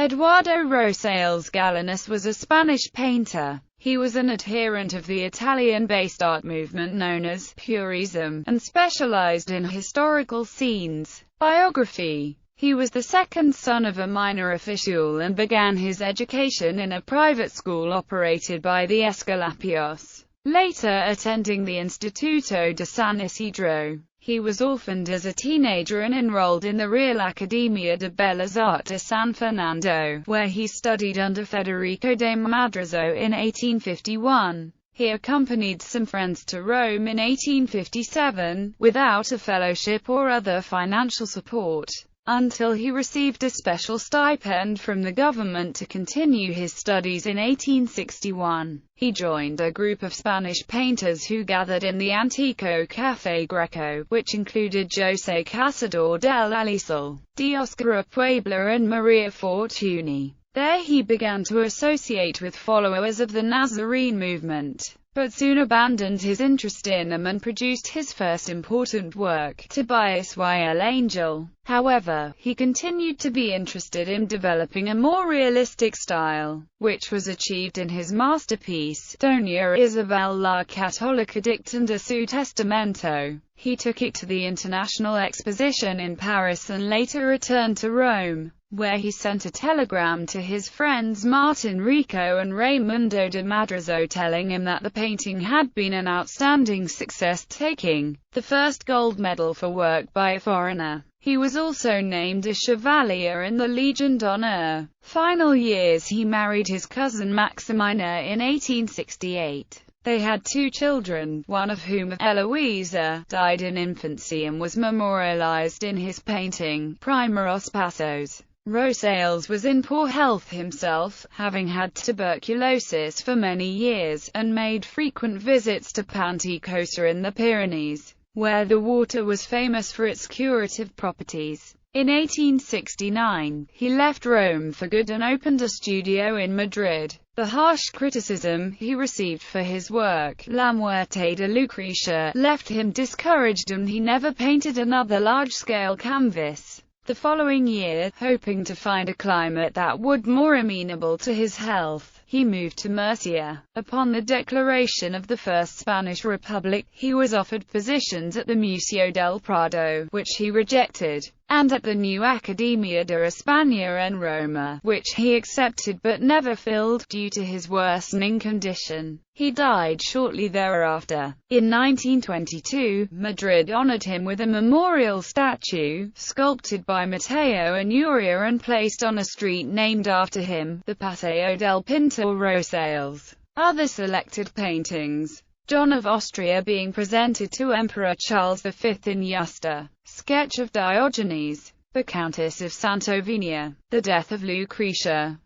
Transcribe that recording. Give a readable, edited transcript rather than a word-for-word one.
Eduardo Rosales Galanus was a Spanish painter. He was an adherent of the Italian-based art movement known as Purism, and specialized in historical scenes. Biography. He was the second son of a minor official and began his education in a private school operated by the Escolapios, later attending the Instituto de San Isidro. He was orphaned as a teenager and enrolled in the Real Academia de Bellas Artes de San Fernando, where he studied under Federico de Madrazo in 1851. He accompanied some friends to Rome in 1857, without a fellowship or other financial support, until he received a special stipend from the government to continue his studies in 1861. He joined a group of Spanish painters who gathered in the Antico Café Greco, which included José Casador del Alisal, Dioscoro Puebla and Maria Fortuny. There he began to associate with followers of the Nazarene movement, but soon abandoned his interest in them and produced his first important work, Tobias y el Angel. However, he continued to be interested in developing a more realistic style, which was achieved in his masterpiece, Doña Isabel la Católica dictando su testamento. He took it to the International Exposition in Paris and later returned to Rome, where he sent a telegram to his friends Martin Rico and Raimundo de Madrazo telling him that the painting had been an outstanding success, taking the first gold medal for work by a foreigner. He was also named a Chevalier in the Legion d'Honneur. Final years. He married his cousin Maximina in 1868. They had 2 children, one of whom, Eloisa, died in infancy and was memorialized in his painting, Primeros Pasos. Rosales was in poor health himself, having had tuberculosis for many years, and made frequent visits to Panticosa in the Pyrenees, where the water was famous for its curative properties. In 1869, he left Rome for good and opened a studio in Madrid. The harsh criticism he received for his work, La Muerte de Lucrecia, left him discouraged and he never painted another large-scale canvas. The following year, hoping to find a climate that would more amenable to his health, he moved to Murcia. Upon the declaration of the First Spanish Republic, he was offered positions at the Museo del Prado, which he rejected, and at the new Academia de España en Roma, which he accepted but never filled, due to his worsening condition. He died shortly thereafter. In 1922, Madrid honored him with a memorial statue, sculpted by Mateo Anuria and placed on a street named after him, the Paseo del Pintor Rosales. Other selected paintings: John of Austria being presented to Emperor Charles V in Yusta. Sketch of Diogenes, the Countess of Santovenia. The Death of Lucretia.